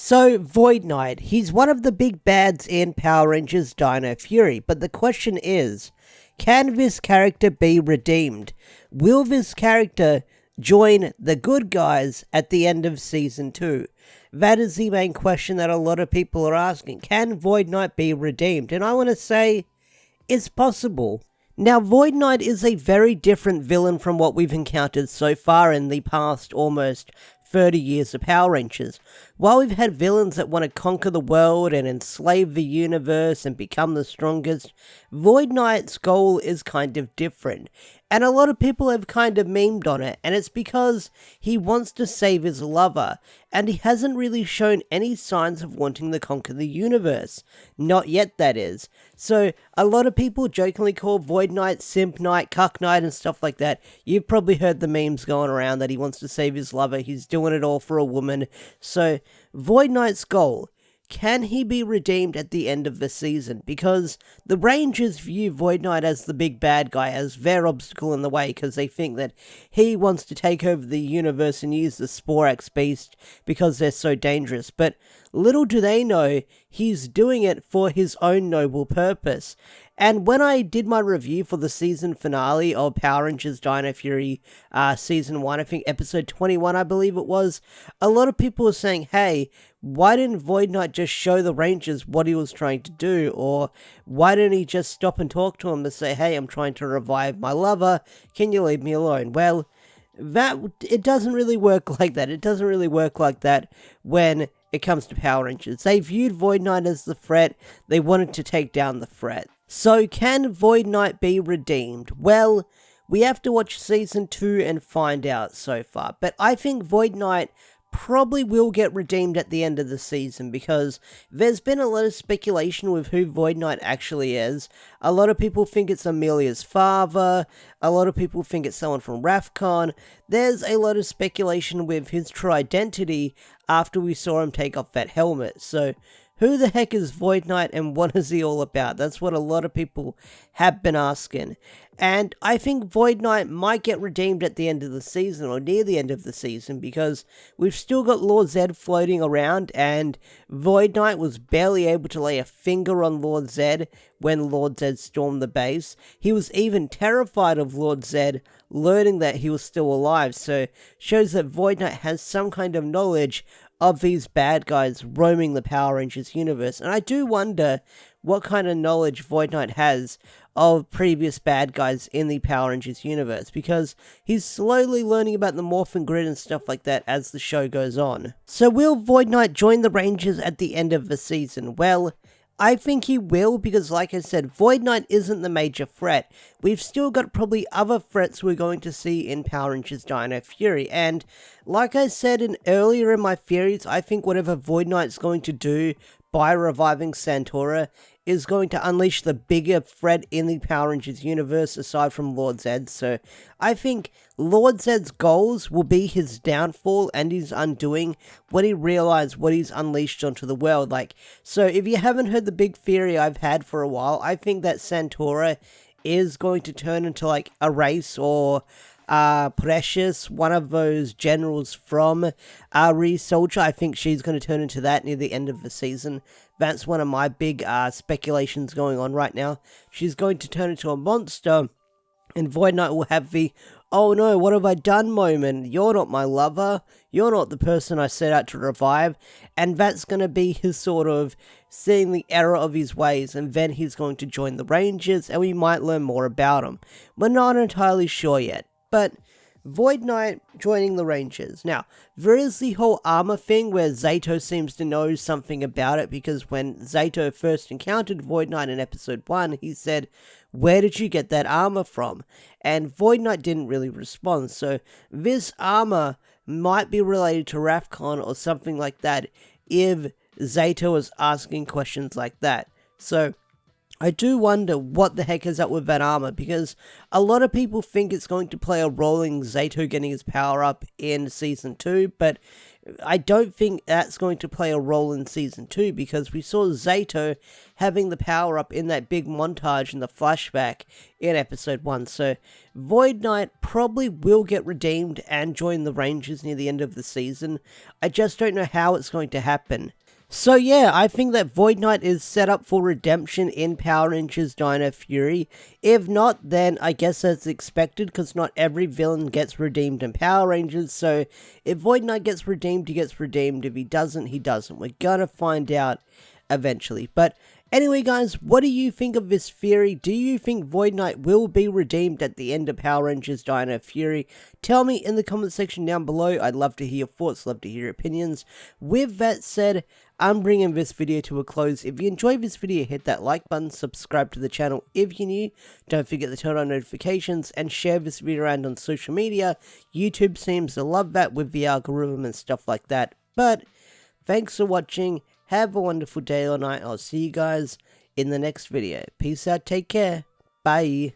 So, Void Knight, he's one of the big bads in Power Rangers Dino Fury, but the question is, can this character be redeemed? Will this character join the good guys at the end of Season 2? That is the main question that a lot of people are asking. Can Void Knight be redeemed? And I want to say, it's possible. Now, Void Knight is a very different villain from what we've encountered so far in the past almost 30 years of Power Rangers. While we've had villains that want to conquer the world and enslave the universe and become the strongest, Void Knight's goal is kind of different. And a lot of people have kind of memed on it, and it's because he wants to save his lover, and he hasn't really shown any signs of wanting to conquer the universe. Not yet, that is. So, a lot of people jokingly call Void Knight Simp Knight, Cuck Knight, and stuff like that. You've probably heard the memes going around that he wants to save his lover, he's doing it all for a woman. So, Void Knight's goal, can he be redeemed at the end of the season? Because the Rangers view Void Knight as the big bad guy, as their obstacle in the way, because they think that he wants to take over the universe and use the Sporax beast because they're so dangerous. But little do they know, he's doing it for his own noble purpose. And when I did my review for the season finale of Power Rangers Dino Fury Season 1, I think episode 21 I believe it was, a lot of people were saying, hey, why didn't Void Knight just show the Rangers what he was trying to do? Or why didn't he just stop and talk to him and say, hey, I'm trying to revive my lover, can you leave me alone? Well, it doesn't really work like that. It doesn't really work like that when it comes to Power Rangers. They viewed Void Knight as the threat, they wanted to take down the threat. So, can Void Knight be redeemed? Well, we have to watch Season 2 and find out so far. But I think Void Knight probably will get redeemed at the end of the season, because there's been a lot of speculation with who Void Knight actually is. A lot of people think it's Amelia's father, a lot of people think it's someone from Rafkon. There's a lot of speculation with his true identity after we saw him take off that helmet. So, who the heck is Void Knight and what is he all about? That's what a lot of people have been asking. And I think Void Knight might get redeemed at the end of the season, or near the end of the season, because we've still got Lord Zedd floating around, and Void Knight was barely able to lay a finger on Lord Zedd when Lord Zedd stormed the base. He was even terrified of Lord Zedd learning that he was still alive, so shows that Void Knight has some kind of knowledge of these bad guys roaming the Power Rangers universe. And I do wonder what kind of knowledge Void Knight has of previous bad guys in the Power Rangers universe, because he's slowly learning about the Morphin Grid and stuff like that as the show goes on. So will Void Knight join the Rangers at the end of the season? Well, I think he will, because like I said, Void Knight isn't the major threat. We've still got probably other threats we're going to see in Power Rangers Dino Fury, and like I said earlier in my theories, I think whatever Void Knight's going to do by reviving Santora is going to unleash the bigger threat in the Power Rangers universe aside from Lord Zedd. So I think Lord Zedd's goals will be his downfall and his undoing when he realizes what he's unleashed onto the world. So if you haven't heard the big theory I've had for a while, I think that Santora is going to turn into a race, or Precious, one of those generals from Re-Soldier. I think she's going to turn into that near the end of the season. That's one of my big speculations going on right now. She's going to turn into a monster, and Void Knight will have the, oh no, what have I done moment? You're not my lover. You're not the person I set out to revive. And that's going to be his sort of seeing the error of his ways, and then he's going to join the Rangers, and we might learn more about him. We're not entirely sure yet. But Void Knight joining the Rangers. Now, there is the whole armor thing where Zato seems to know something about it, because when Zato first encountered Void Knight in episode 1, he said, where did you get that armor from? And Void Knight didn't really respond, so this armor might be related to Rafkon or something like that if Zato is asking questions like that. So I do wonder what the heck is up with that armor, because a lot of people think it's going to play a role in Zato getting his power up in Season 2, but I don't think that's going to play a role in Season 2, because we saw Zato having the power up in that big montage in the flashback in Episode 1, so Void Knight probably will get redeemed and join the Rangers near the end of the season. I just don't know how it's going to happen. So yeah, I think that Void Knight is set up for redemption in Power Rangers Dino Fury. If not, then I guess that's expected, because not every villain gets redeemed in Power Rangers, so if Void Knight gets redeemed, he gets redeemed. If he doesn't, he doesn't. We're gonna find out eventually. But anyway guys, what do you think of this theory? Do you think Void Knight will be redeemed at the end of Power Rangers Dino Fury? Tell me in the comment section down below. I'd love to hear your thoughts, love to hear your opinions. With that said, I'm bringing this video to a close. If you enjoyed this video, hit that like button, subscribe to the channel if you're new, don't forget to turn on notifications, and share this video around on social media. YouTube seems to love that with the algorithm and stuff like that. But thanks for watching, have a wonderful day or night, I'll see you guys in the next video. Peace out, take care, bye.